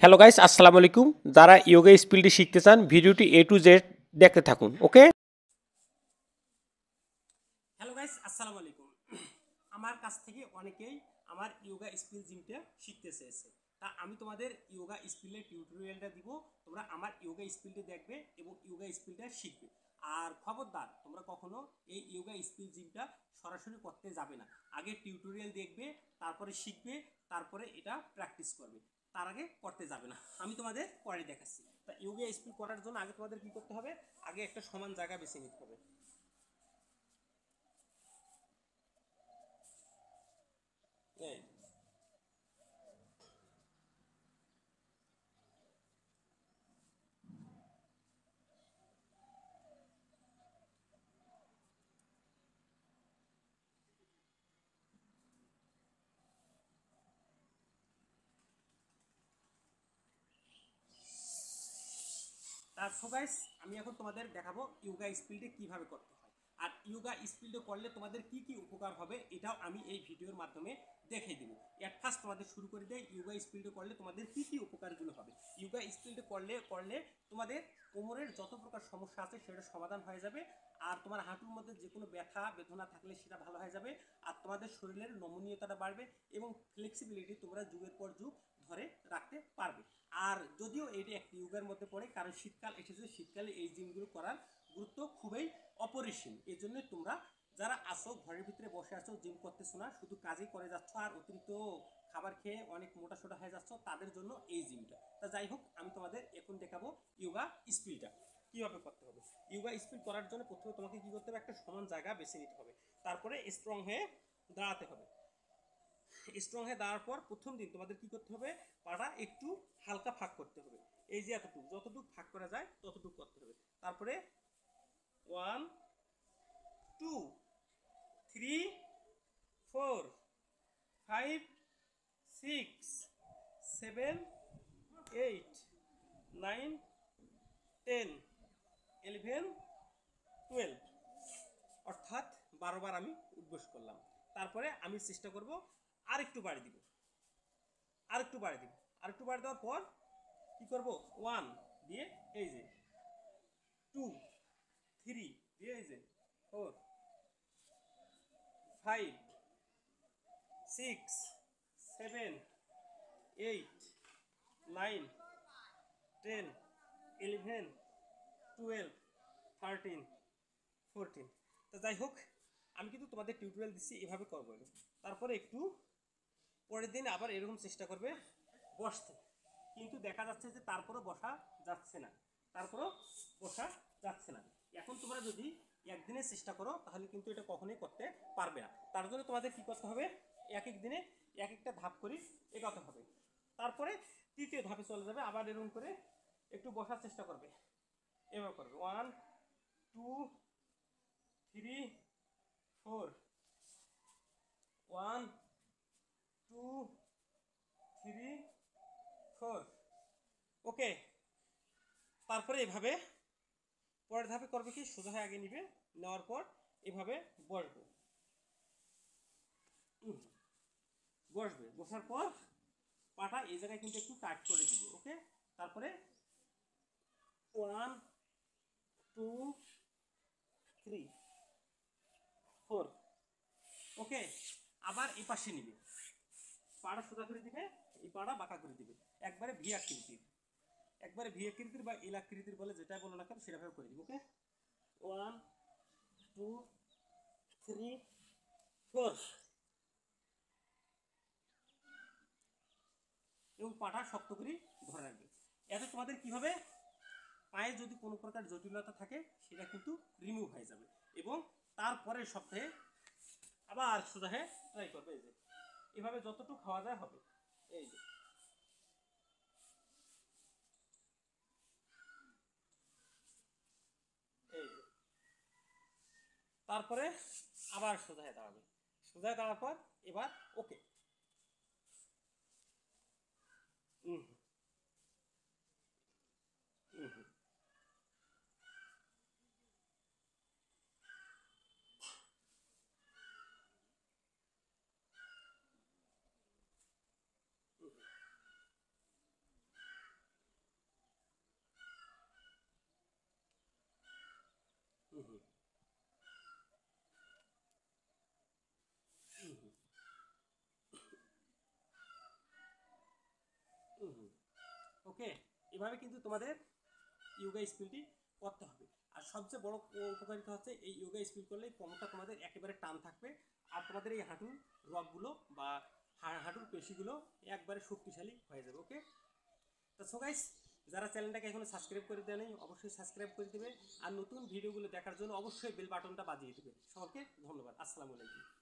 Hello guys, আসসালামু আলাইকুম। যারা ইয়োগা স্কিলটি শিখতে চান ভিডিওটি এ টু জেড দেখতে থাকুন। ওকে। হ্যালো গাইস, আসসালামু আলাইকুম। আমার কাছ থেকে অনেকেই আমার ইয়োগা স্কিল জিমটা শিখতে চেয়েছে। তা আমি তোমাদের ইয়োগা স্কিলের টিউটোরিয়ালটা দিব। তোমরা আমার ইয়োগা স্কিলটি দেখবে এবং ইয়োগা স্কিলটা শিখবে। আর খবরদার, তোমরা কখনো এই ইয়োগা স্কিল জিমটা সরাসরি করতে যাবে না। আগে টিউটোরিয়াল দেখবে, তারপরে শিখবে, তারপরে এটা প্র্যাকটিস করবে। তার আগে করতে যাবে না। আমি তোমাদের পরে দেখাচ্ছি। তা ইয়োগা স্কিল করার জন্য আগে তোমাদের কি করতে হবে? আগে একটা সমান জায়গা বেছে নিতে হবে। এই সো গাইস, আমি এখন তোমাদের দেখাবো ইয়োগা স্কিলটি কিভাবে করতে হয়। আর ইয়োগা স্কিলটি করলে তোমাদের কি কি উপকার হবে এটাও আমি এই ভিডিওর মাধ্যমে দেখিয়ে দিব। এট ফার্স্ট তোমাদের শুরু করে দেয় ইয়োগা স্কিলটি করলে তোমাদের কি কি উপকারগুলো হবে। ইয়োগা স্কিলটি করলে তোমাদের কোমরের যত প্রকার সমস্যা আছে সেটা সমাধান হয়ে যাবে। আর তোমার হাঁটুর মধ্যে যে কোনো ব্যথা বেদনা থাকলে সেটা ভালো হয়ে যাবে। আর তোমাদের শরীরের নমনীয়তাটা বাড়বে এবং ফ্লেক্সিবিলিটি তোমরা যুগের পর যুগ ধরে রাখতে পারবে। আর যদিও এটি একটি ইয়োগার মধ্যে পড়ে, কারণ শীতকাল এসেছে, শীতকালে এই জিমগুলো করার গুরুত্ব খুবই অপরিসীম। এই জন্য তোমরা যারা আসো ঘরের ভিতরে বসে আছো, জিম করতেছো না, শুধু কাজই করে যাচ্ছ আর অতিরিক্ত খাবার খেয়ে অনেক মোটা সোটা হয়ে যাচ্ছ, তাদের জন্য এই জিমটা। তা যাই হোক, আমি তোমাদের এখন দেখাবো ইয়োগা স্কিলটা কিভাবে করতে হবে। ইয়োগা স্কিল করার জন্য প্রথমে তোমাকে কি করতে হবে? একটা সমান জায়গা বেছে নিতে হবে। তারপরে স্ট্রং হয়ে দাঁড়াতে হবে। স্ট্রং হয়ে দাঁড়ার পর প্রথম দিন তোমাদের কি করতে হবে? পাটা একটু হালকা ফাঁক করতে হবে। এই যে এতটুকু, যতটুকু ফাঁক করা যায় ততটুকু করতে হবে। তারপরে 1 2 3 4 5 6 7 8 9 10 11 12, অর্থাৎ 12 বার আমি উদ্বোস করলাম। তারপরে আমি চেষ্টা করব আরেকটু বাড়ি দিব, আরেকটু বাড়ি দিব, আরেকটু বাড়ি দেওয়ার পর কি করব? 1 দিয়ে এই যে 2 3 দিয়ে এই যে 4 5 6 7 8 9 10 11 12 13 14। তো যাই হোক, আমি কিন্তু তোমাদের টিউটোরিয়াল দিচ্ছি এভাবে করবো। তারপরে একটু পরের দিন আবার এরকম চেষ্টা করবে বসতে, কিন্তু দেখা যাচ্ছে যে তারপরও বসা যাচ্ছে না, তারপরও বসা যাচ্ছে না। এখন তোমরা যদি একদিনে চেষ্টা করো তাহলে কিন্তু এটা কখনোই করতে পারবে না। তার জন্য তোমাদের কি করতে হবে? এক এক দিনে এক একটা ধাপ করে এগোতে হবে। তারপরে তৃতীয় ধাপে চলে যাবে, আবার এরকম করে একটু বসার চেষ্টা করবে। এভাবে করবে 1 2 3 4 1 2 3 4। ওকে। তারপরে এভাবে পরের ধাপে করবে কি? সোজা হয়ে আগে নিবে, নেওয়ার পর এভাবে বসবে, বসবে, বসার পর পাটা এই জায়গায় কিন্তু একটু টাইট করে দিবে। ওকে। তারপরে 1 2 3 4। ওকে। আবার এই পাশে নিবে, পাটা সোজা করে দিবে, এই পাটা বাঁকা করে দিবে, একবারে ভি আকৃতির, একবারে ভি আকৃতির বা এল আকৃতির বলে যেটাই বলো না কেন সেটাভাবে করে দিবে। ওকে। 1 2 3 4 এবং পাটা শক্ত করে ধরে রাখবে। এতে তোমাদের কি হবে? পায়ে যদি কোনো প্রকার জটিলতা থাকে সেটা কিন্তু রিমুভ হয়ে যাবে এবং তারপরের সপ্তাহে আবার সোজা হয়ে ট্রাই করবে। এই যে এভাবে যতটুকু খাওয়া যায় হবে। এই যে এই যে তারপরে আবার সোজা হয়ে দাঁড়াবে, সোজা হয়ে দাঁড়ার পর এবার ওকে। হুম হুম হুম ওকে, এভাবে কিন্তু তোমাদের ইয়োগা স্পিলটি করতে হবে। আর সবচেয়ে বড় উপকারিতা হচ্ছে এই ইয়োগা স্পিল করলে কোমরটা তোমাদের একেবারে টান থাকবে, আর তোমাদের এই হাঁটুর রগগুলো বা হাঁটুর পেশিগুলো একবারে শক্তিশালী হয়ে যাবে। ওকে, তো সো গাইস, যারা চ্যানেলটাকে এখনো সাবস্ক্রাইব করে দেয় নাই অবশ্যই সাবস্ক্রাইব করে দেবে, আর নতুন ভিডিওগুলো দেখার জন্য অবশ্যই বেল বাটনটা বাজিয়ে দেবে। সকলকে ধন্যবাদ। আসসালামু আলাইকুম।